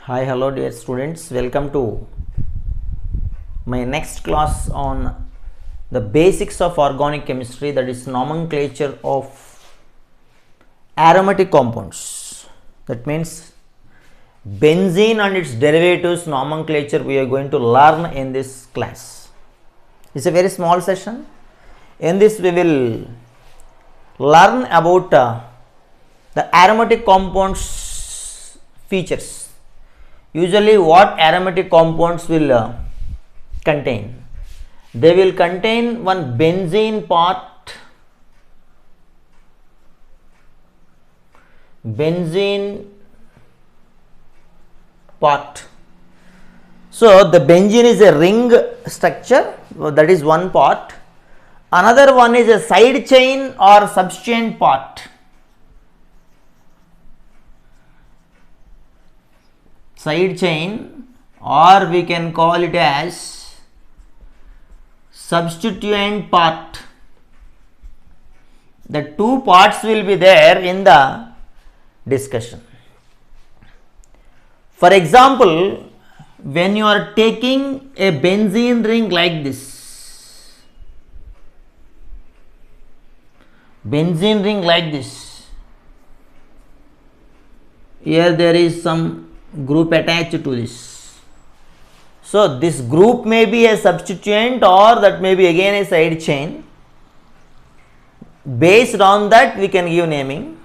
Hi, hello dear students, welcome to my next class on the basics of organic chemistry, that is nomenclature of aromatic compounds. That means benzene and its derivatives nomenclature we are going to learn in this class. It's a very small session. In this we will learn about the aromatic compounds features. Usually what aromatic compounds will contain? They will contain one benzene part, So the benzene is a ring structure, that is one part. Another one is a side chain or substituent part. Side chain, or we can call it as substituent part. The two parts will be there in the discussion. For example, when you are taking a benzene ring like this, here there is some group attached to this. So this group may be a substituent or that may be again a side chain. Based on that we can give naming,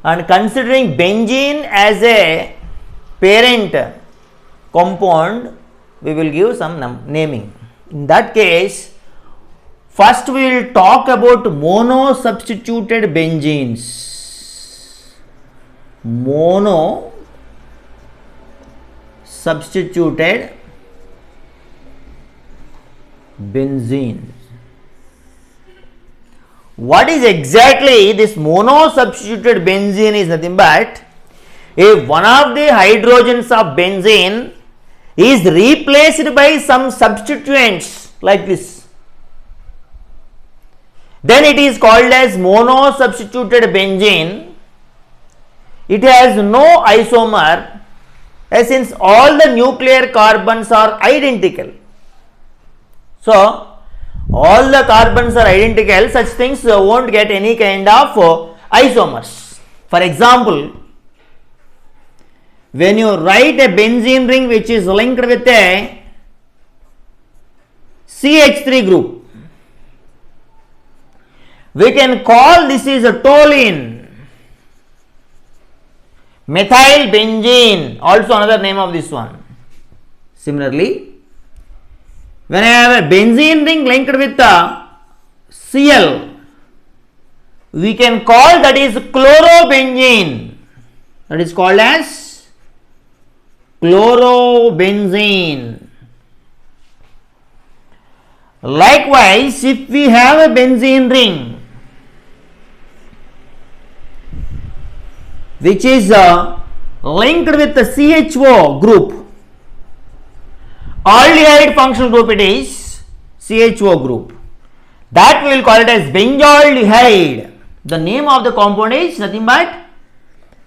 and considering benzene as a parent compound we will give some naming. In that case, first we will talk about mono-substituted benzenes. Mono-substituted benzene. What is exactly this mono-substituted benzene? Is nothing but if one of the hydrogens of benzene is replaced by some substituents like this, then it is called as mono-substituted benzene. It has no isomer, since all the nuclear carbons are identical. So all the carbons are identical, such things won't get any kind of isomers. For example, when you write a benzene ring which is linked with a CH3 group, we can call this is a toluene. Methyl benzene, also another name of this one. Similarly, when I have a benzene ring linked with a Cl, we can call that is chlorobenzene. That is called as chlorobenzene. Likewise, if we have a benzene ring which is linked with the CHO group, aldehyde functional group, it is CHO group, that we will call it as benzaldehyde. The name of the compound is nothing but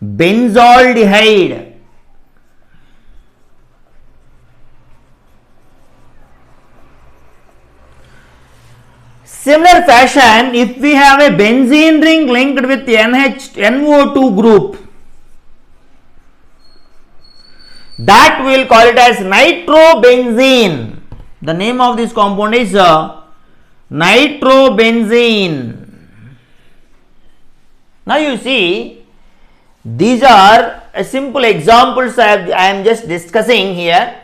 benzaldehyde. Similar fashion, if we have a benzene ring linked with NO2 group, that we will call it as nitrobenzene. The name of this compound is nitrobenzene. Now you see, these are simple examples I am just discussing here.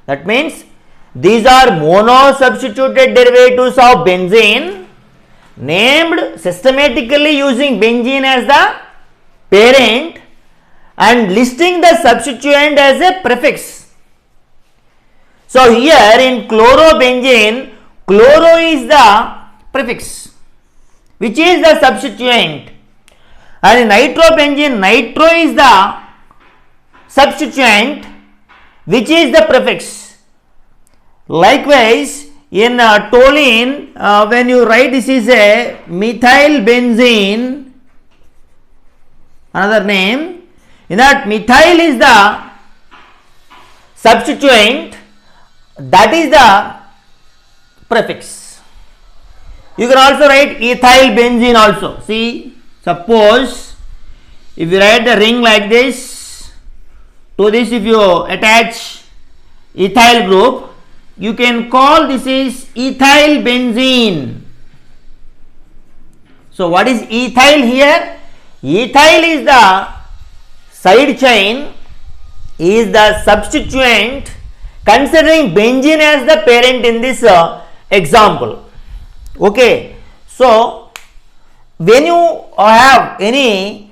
That means these are mono-substituted derivatives of benzene named systematically using benzene as the parent and listing the substituent as a prefix. So here in chlorobenzene, chloro is the prefix which is the substituent, and in nitrobenzene, nitro is the substituent which is the prefix. Likewise, in toluene, when you write this is a methyl benzene, another name, in that methyl is the substituent, that is the prefix. You can also write ethyl benzene also. See, suppose if you write the ring like this, to this if you attach ethyl group, you can call this is ethyl benzene. So what is ethyl here? Ethyl is the side chain, is the substituent, considering benzene as the parent in this example. Okay, so when you have any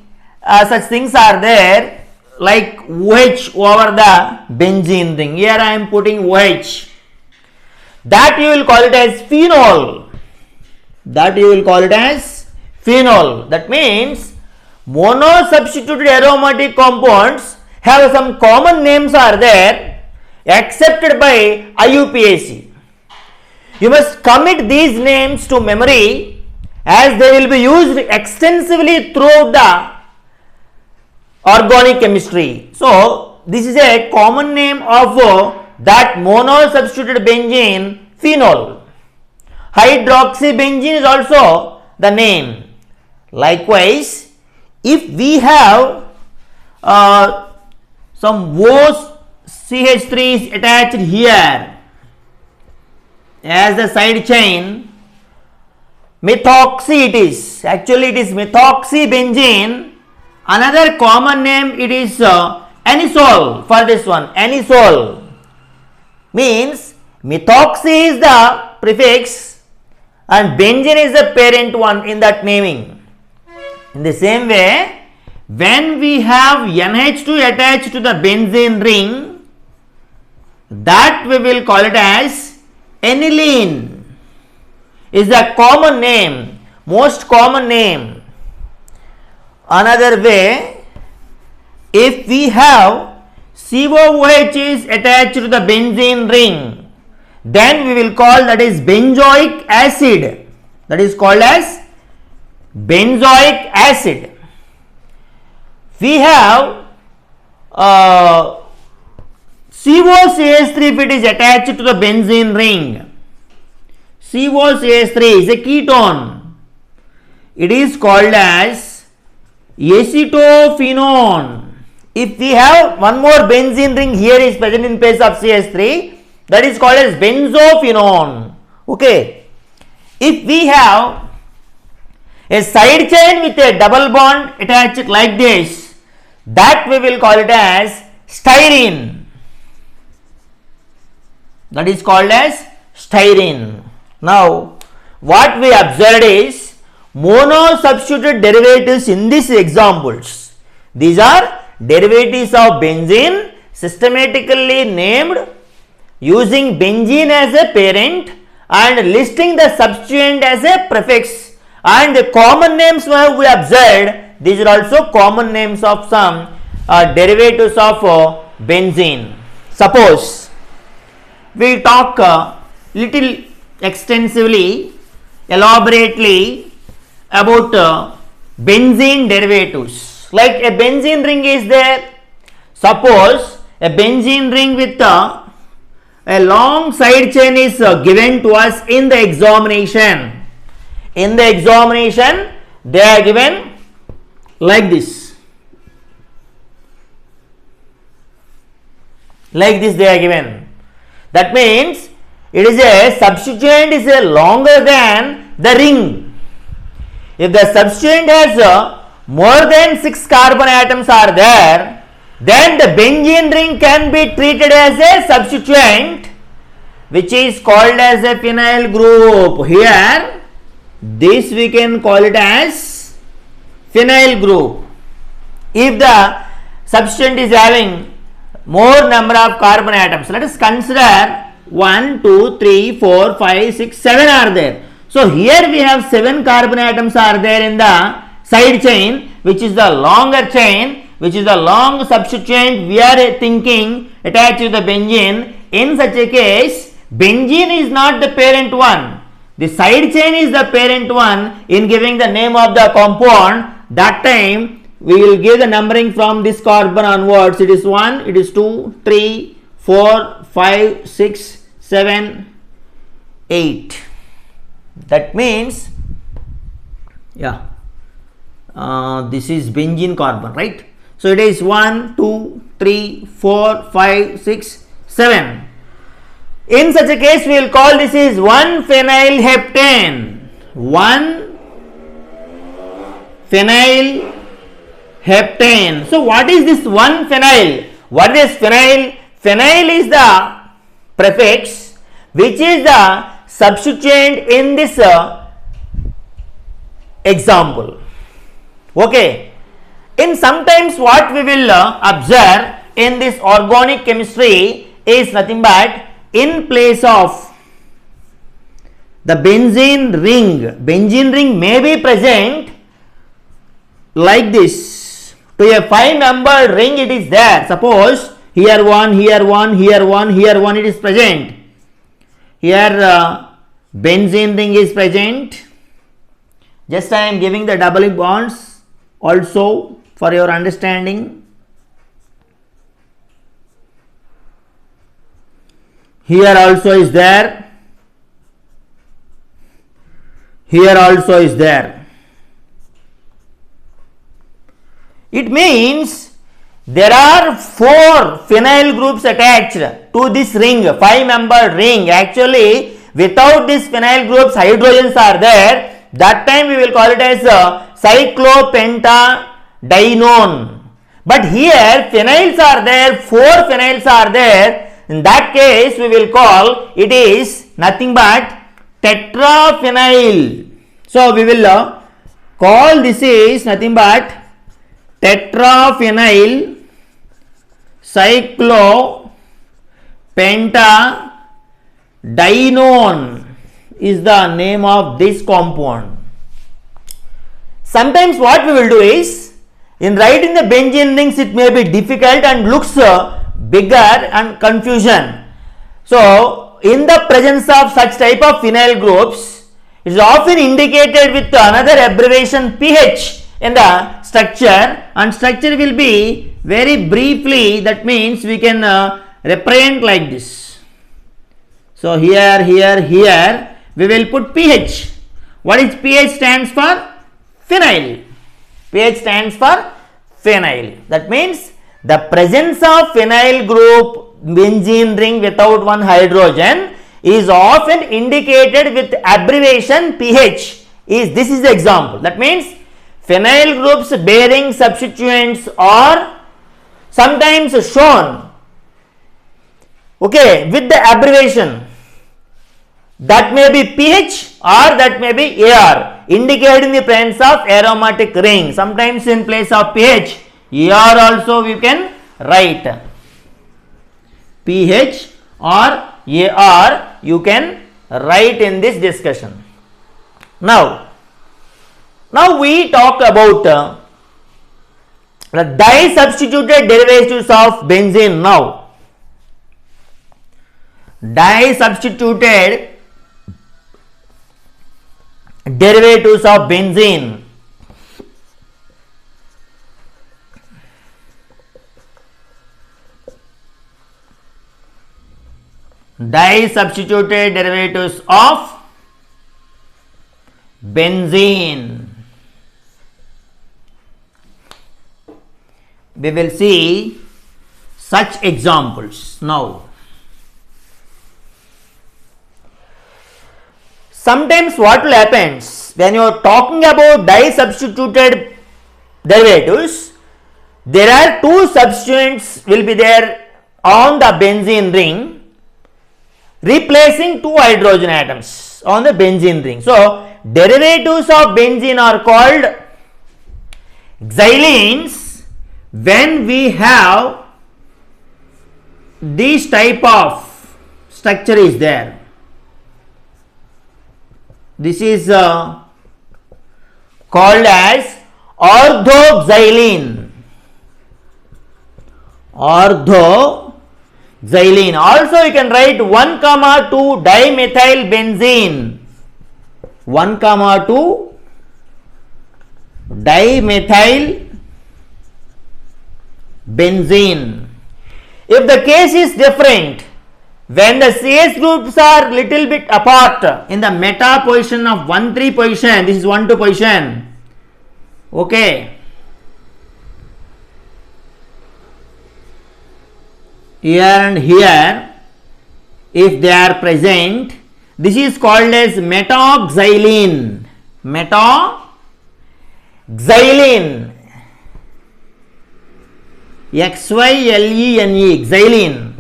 such things are there like OH over the benzene ring, here I am putting OH, that you will call it as phenol. That you will call it as phenol. That means mono-substituted aromatic compounds have some common names are there accepted by IUPAC. You must commit these names to memory as they will be used extensively throughout the organic chemistry. So this is a common name of that mono-substituted benzene, phenol. Hydroxybenzene is also the name. Likewise, if we have some OCH3 is attached here as the side chain, methoxy it is. Actually, it is methoxybenzene. Another common name it is anisole for this one. Anisole means methoxy is the prefix and benzene is the parent one in that naming. In the same way, when we have NH2 attached to the benzene ring, that we will call it as aniline, is the common name, most common name. Another way, if we have COOH is attached to the benzene ring, then we will call that is benzoic acid. That is called as benzoic acid. We have COCH3 if it is attached to the benzene ring. COCH3 is a ketone. It is called as acetophenone. If we have one more benzene ring here is present in place of CH3, that is called as benzophenone. Okay. If we have a side chain with a double bond attached like this, that we will call it as styrene. That is called as styrene. Now, what we observed is mono-substituted derivatives in these examples. These are derivatives of benzene systematically named using benzene as a parent and listing the substituent as a prefix, and the common names we observed, these are also common names of some derivatives of benzene. Suppose we will talk little extensively, elaborately about benzene derivatives. Like a benzene ring is there. Suppose a benzene ring with a long side chain is given to us in the examination. In the examination, they are given like this. Like this they are given. That means it is a substituent is a longer than the ring. If the substituent has more than 6 carbon atoms are there, then the benzene ring can be treated as a substituent which is called as a phenyl group. Here, this we can call it as phenyl group. If the substituent is having more number of carbon atoms, let us consider 1, 2, 3, 4, 5, 6, 7 are there. So here we have 7 carbon atoms are there in the side chain, which is the longer chain, which is the long substituent we are thinking attached to the benzene. In such a case, benzene is not the parent one. The side chain is the parent one in giving the name of the compound. That time we will give the numbering from this carbon onwards. It is 1, it is 2, 3, 4, 5, 6, 7, 8. That means, yeah, this is benzene carbon, right? So it is 1, 2, 3, 4, 5, 6, 7. In such a case, we will call this is 1-phenylheptane. 1-phenylheptane. So what is this 1-phenyl? What is phenyl? Phenyl is the prefix which is the substituent in this example. Okay. In sometimes what we will observe in this organic chemistry is nothing but in place of the benzene ring may be present like this. To a 5-membered ring it is there. Suppose here one, here one, here one, here one it is present. Here benzene ring is present. Just I am giving the doubling bonds also for your understanding. Here also is there. Here also is there. It means there are 4 phenyl groups attached to this ring, 5-membered ring. Actually, without these phenyl groups, hydrogens are there. That time we will call it as cyclopentadienone. But here phenyls are there, 4 phenyls are there. In that case, we will call it is nothing but tetraphenyl. So we will call this is nothing but tetraphenyl cyclopentadienone is the name of this compound. Sometimes what we will do is, in writing the benzene rings it may be difficult and looks bigger and confusion. So in the presence of such type of phenyl groups, it is often indicated with another abbreviation PH in the structure, and structure will be very briefly, that means we can represent like this. So here we will put PH. What is PH stands for? Phenyl. PH stands for phenyl. That means the presence of phenyl group benzene ring without one hydrogen is often indicated with abbreviation PH. This is the example. That means phenyl groups bearing substituents are sometimes shown, okay, with the abbreviation. That may be PH or that may be AR, indicating the presence of aromatic ring. Sometimes in place of PH, AR also we can write. PH or AR you can write in this discussion. Now we talk about the di-substituted derivatives of benzene. Now, di-substituted derivatives of benzene. Di-substituted derivatives of benzene. We will see such examples now. Sometimes what will happen when you are talking about di-substituted derivatives, there are 2 substituents will be there on the benzene ring, replacing 2 hydrogen atoms on the benzene ring. So derivatives of benzene are called xylenes when we have this type of structure is there. This is called as orthoxylene. Orthoxylene. Also you can write 1,2 dimethylbenzene. 1,2 dimethylbenzene. If the case is different, when the CH groups are little bit apart in the meta position of 1,3 position, this is 1,2 position, okay, here and here, if they are present, this is called as metaxylene. Metaxylene, XYLENE, xylene.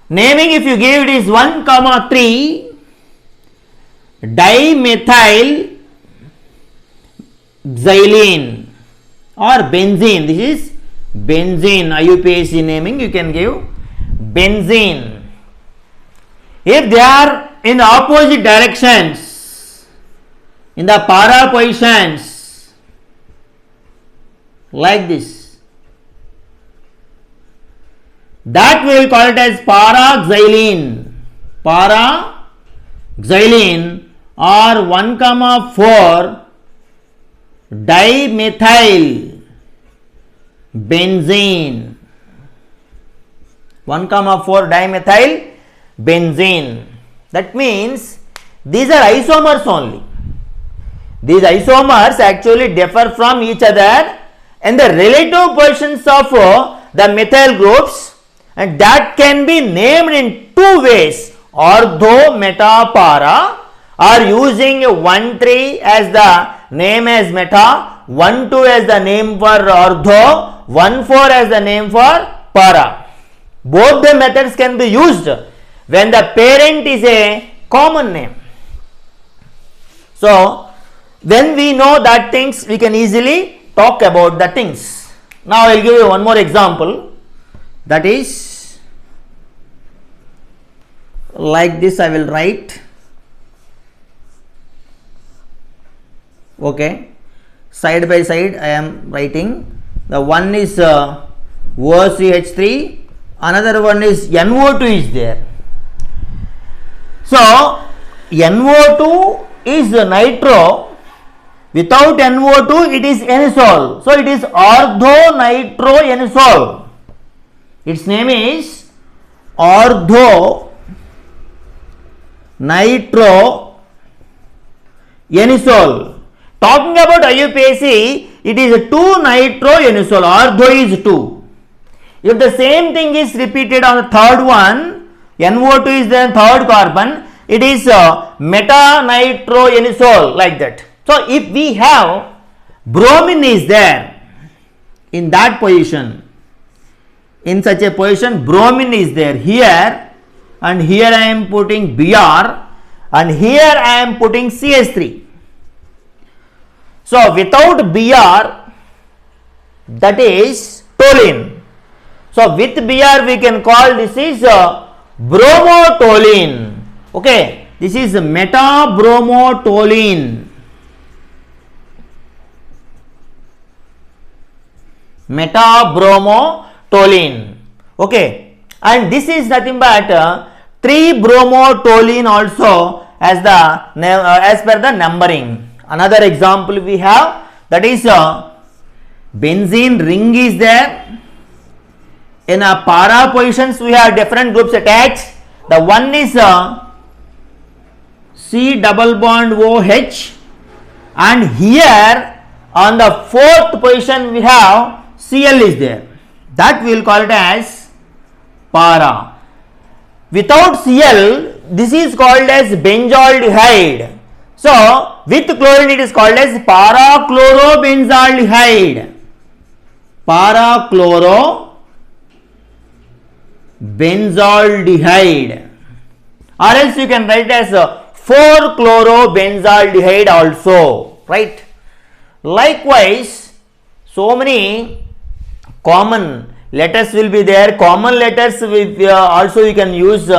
Naming, if you give it is 1,3 dimethyl xylene or benzene. This is benzene. IUPAC naming, you can give benzene. If they are in opposite directions, in the para positions, like this, that we will call it as paraxylene. Paraxylene or 1,4 dimethyl benzene. 1,4 dimethyl benzene. That means these are isomers only. These isomers actually differ from each other in the relative positions of the methyl groups, and that can be named in two ways: ortho, meta, para, or using 1,3 as the name as meta, 1,2 as the name for ortho, 1,4 as the name for para. Both the methods can be used when the parent is a common name. So, when we know that things, we can easily talk about the things. Now, I will give you one more example. That is like this. I will write. Okay, side by side I am writing. The one is OCH3, another one is NO2 is there. So, NO2 is nitro. Without NO2 it is anisole. So, it is ortho-nitro-anisole. Its name is ortho-nitro-anisole. Talking about IUPAC, it is 2-nitro-anisole. Ortho is 2. If the same thing is repeated on the third one, NO2 is the third carbon, it is meta-nitro-anisole, like that. So, if we have bromine is there in that position, in such a position bromine is there here, and here I am putting Br, and here I am putting CH3. So, without Br, that is toluene. So, with Br we can call this is bromotoluene. Okay, this is metabromotoluene. Metabromotoluene. Okay, and this is nothing but 3-bromotoluene also as the as per the numbering. Another example we have, that is benzene ring is there. In a para positions we have different groups attached. The one is C double bond OH, and here on the fourth position we have Cl is there. That we will call it as para. Without Cl, this is called as benzaldehyde. So, with chlorine it is called as para-chlorobenzaldehyde. Para-chlorobenzaldehyde. Or else you can write as 4-chlorobenzaldehyde also, right? Likewise, so many common letters will be there. Common letters also you can use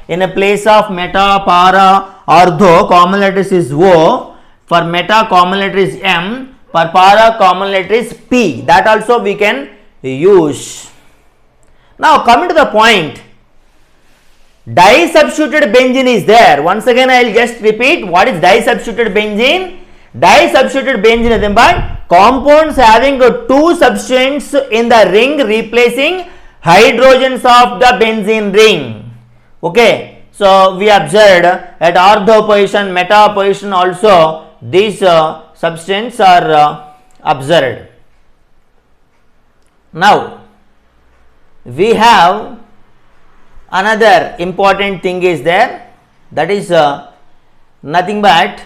in a place of meta, para, ortho. Common letters is O. For meta, common letter is M. For para, common letter is P. That also we can use. Now, coming to the point, disubstituted benzene is there. Once again, I will just repeat what is disubstituted benzene. Disubstituted benzene is but compounds having two substituents in the ring replacing hydrogens of the benzene ring. Okay, so we observed at ortho position, meta position also these substances are observed. Now we have another important thing is there, that is nothing but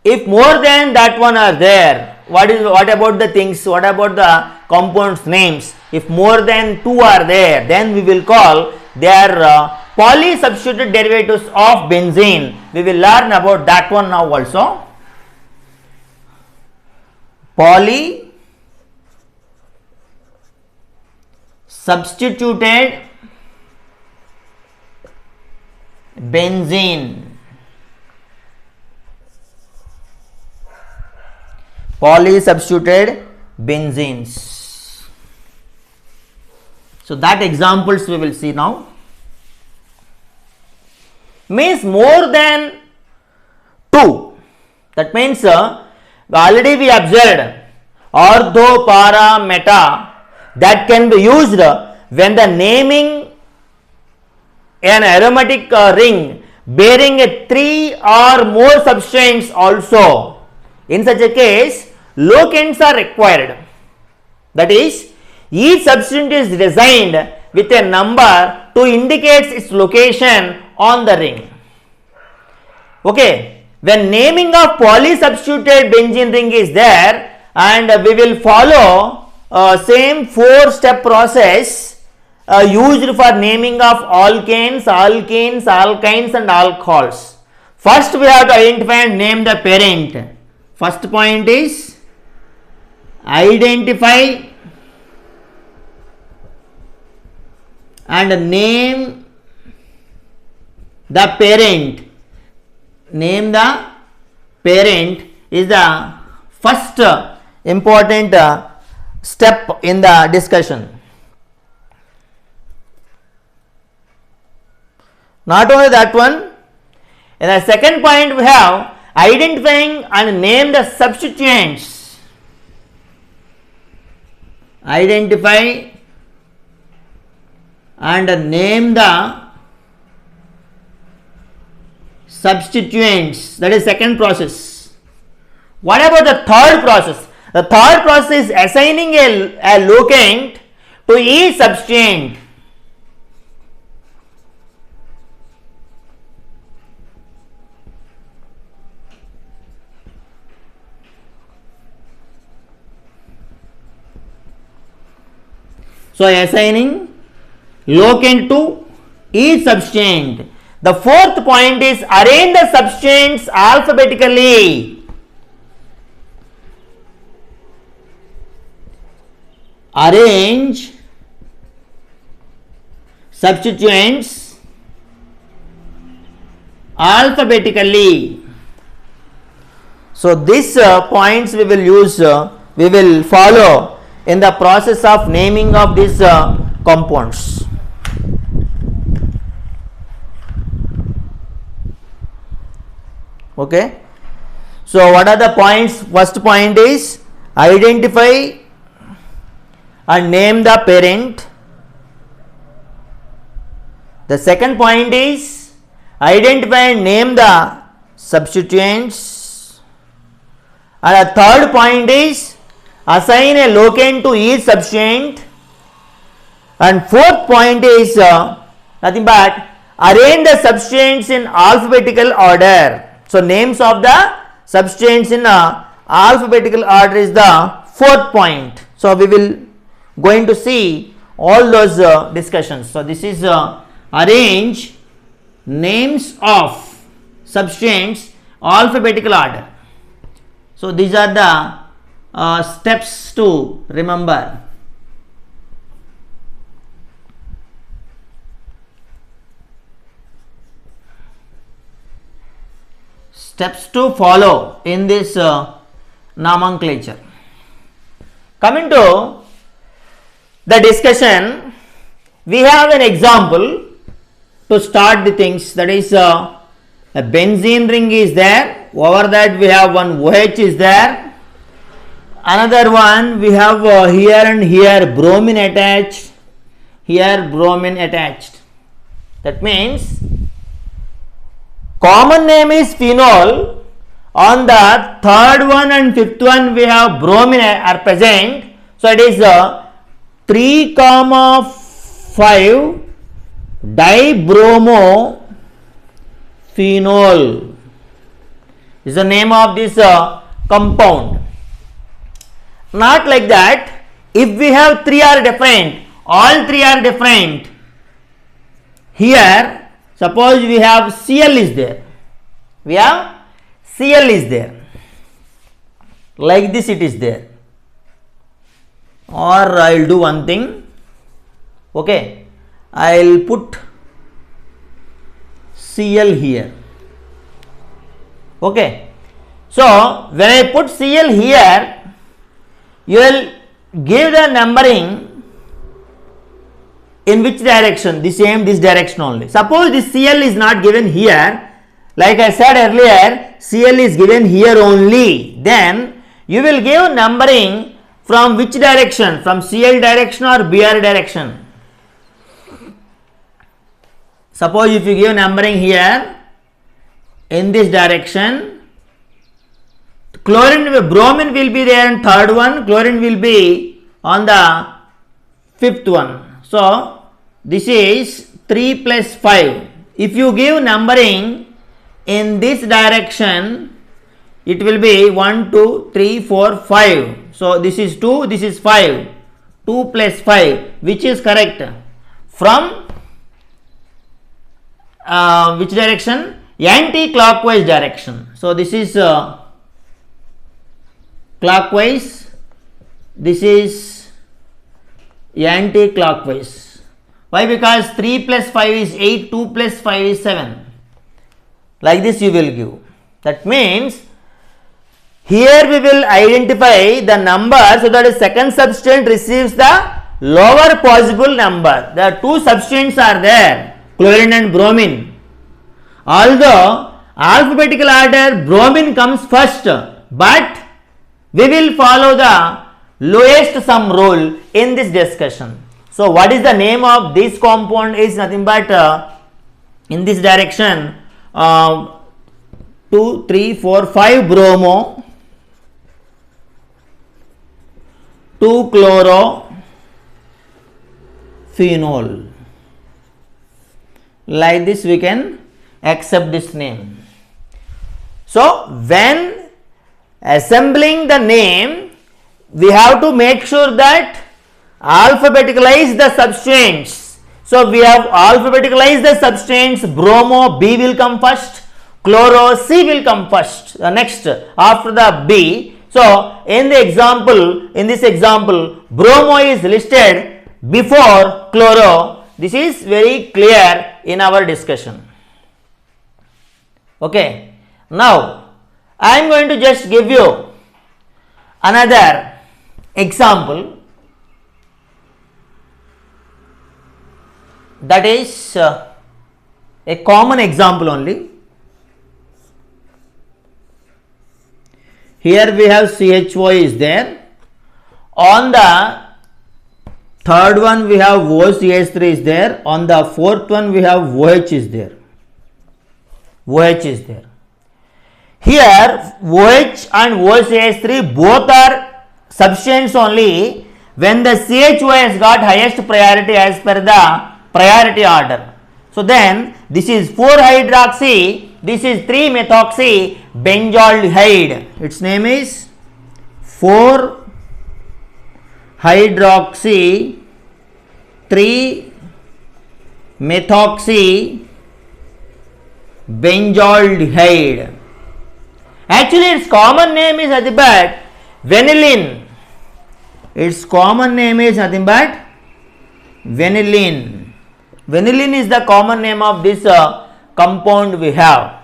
if more than that one are there, what about the things, what about the compounds names? If more than two are there, then we will call they are polysubstituted derivatives of benzene. We will learn about that one now also. Polysubstituted benzene. Polysubstituted benzenes. So that examples we will see now. Means more than 2. That means already we observed ortho, para, meta, that can be used when the naming an aromatic ring bearing a 3 or more substances also. In such a case, locants are required. That is, each substance is designed with a number to indicate its location on the ring. Okay, when naming of polysubstituted benzene ring is there, and we will follow same 4-step process used for naming of alkanes, alkenes, alkynes and alcohols. First we have to identify and name the parent. First point is identify and name the parent. Name the parent is the first important step in the discussion. Not only that one, in the second point we have identifying and name the substituents. Identify and name the substituents. That is second process. What about the third process? The third process is assigning a locant to each substituent. So assigning locant to each substituent. The fourth point is arrange the substituents alphabetically. Arrange substituents alphabetically. So these points we will use, we will follow in the process of naming of these compounds. Okay. So what are the points? First point is identify and name the parent. The second point is identify and name the substituents. And the third point is assign a locant to each substituent. And fourth point is nothing but arrange the substituents in alphabetical order. So names of the substituents in alphabetical order is the fourth point. So we will going to see all those discussions. So this is arrange names of substituents alphabetical order. So these are the steps to remember. Steps to follow in this nomenclature. Coming to the discussion, we have an example to start the things. That is a benzene ring is there. Over that we have one OH is there. Another one we have here and here bromine attached. here bromine attached. That means common name is phenol. On the third one and fifth one we have bromine are present. So it is 3, 5 dibromophenol is the name of this compound. Not like that. If we have 3 are different, all 3 are different. Here, suppose we have Cl is there. We have Cl is there. Like this it is there. Or I will do one thing. Okay. I will put Cl here. Okay. So, when I put Cl here, you will give the numbering in which direction? The same, this direction only. Suppose this Cl is not given here. Like I said earlier, Cl is given here only. Then you will give numbering from which direction? From Cl direction or Br direction? Suppose if you give numbering here in this direction, bromine will be there in third one, chlorine will be on the fifth one. So this is 3 plus 5. If you give numbering in this direction, it will be 1, 2, 3, 4, 5. So this is 2, this is 5. 2 plus 5, which is correct? From which direction? Anti-clockwise direction. So this is clockwise, this is anti-clockwise. Why? Because 3 plus 5 is 8, 2 plus 5 is 7. Like this you will give. That means here we will identify the number so that the second substance receives the lower possible number. There are 2 substances are there, chlorine and bromine. Although alphabetical order bromine comes first, but we will follow the lowest sum rule in this discussion. So what is the name of this compound is nothing but in this direction 2, 3, 4, 5 bromo, 2 chloro phenol. Like this we can accept this name. So when assembling the name, we have to make sure that alphabeticalize the substance. So we have alphabeticalized the substance. Bromo B will come first, chloro C will come first, next after the B. So in the example, in this example, bromo is listed before chloro. This is very clear in our discussion. Okay. Now I am going to just give you another example, that is a common example only. Here we have CHO is there. On the third one we have OCH3 is there. On the fourth one we have OH is there. OH is there. Here OH and OCH3 both are substance only when the CHO has got highest priority as per the priority order. So then this is 4-hydroxy, this is 3-methoxy benzaldehyde. Its name is 4-hydroxy 3-methoxy benzaldehyde. Actually its common name is nothing but vanillin. Its common name is nothing but vanillin. Vanillin is the common name of this compound we have.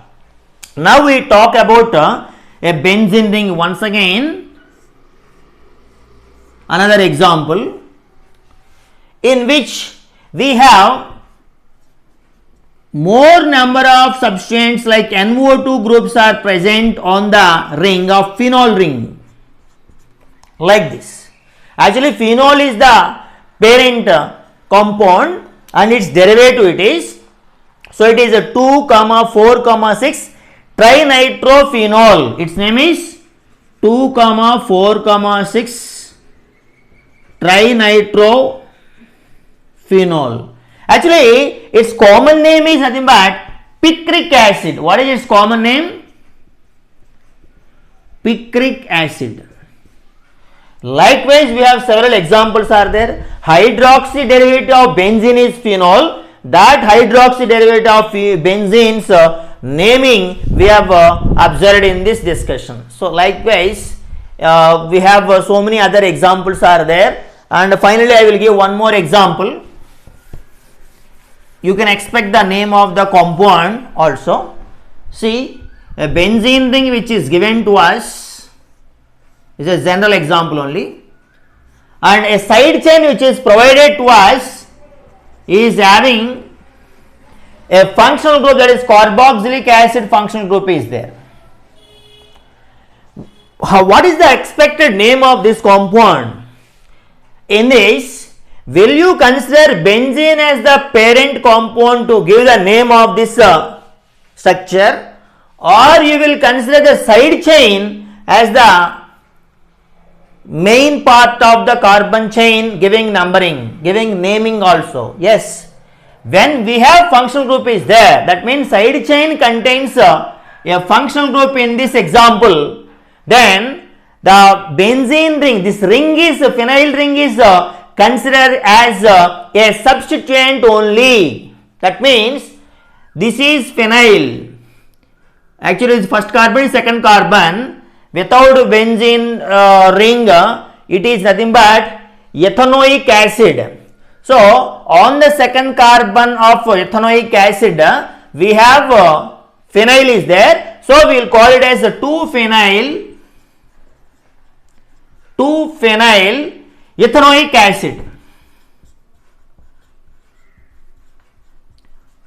Now we talk about a benzene ring once again. Another example in which we have more number of substances like NO2 groups are present on the ring of phenol ring. Like this. Actually phenol is the parent compound and its derivative it is, so it is a 2,4,6 trinitrophenol. Its name is 2,4,6 trinitrophenol. Actually, its common name is nothing but picric acid. What is its common name? Picric acid. Likewise, we have several examples are there. Hydroxy derivative of benzene is phenol. That hydroxy derivative of benzene's naming we have observed in this discussion. So, likewise, we have so many other examples are there. And finally, I will give one more example. You can expect the name of the compound also. See, a benzene ring which is given to us is a general example only, and a side chain which is provided to us is having a functional group, that is carboxylic acid functional group is there. What is the expected name of this compound? In this, will you consider benzene as the parent compound to give the name of this structure, or you will consider the side chain as the main part of the carbon chain giving numbering, giving naming also? Yes, when we have functional group is there, that means side chain contains a functional group in this example, then the benzene ring, this ring is phenyl ring is considered as a substituent only. That means this is phenyl. Actually, it's first carbon, second carbon. Without benzene ring, it is nothing but ethanoic acid. So, on the second carbon of ethanoic acid, we have phenyl is there. So, we will call it as 2-phenyl ethanoic acid.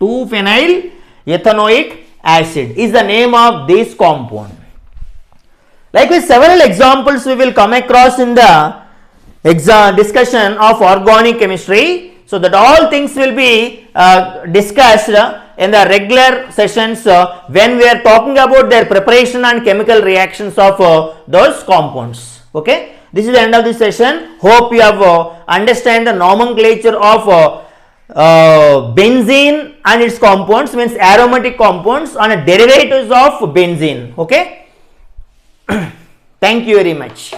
2-phenyl ethanoic acid is the name of this compound. Likewise, several examples we will come across in the discussion of organic chemistry. So that all things will be discussed in the regular sessions when we are talking about their preparation and chemical reactions of those compounds. Okay, this is the end of this session. Hope you have understand the nomenclature of benzene and its compounds, means aromatic compounds and derivatives of benzene. Okay. Thank you very much.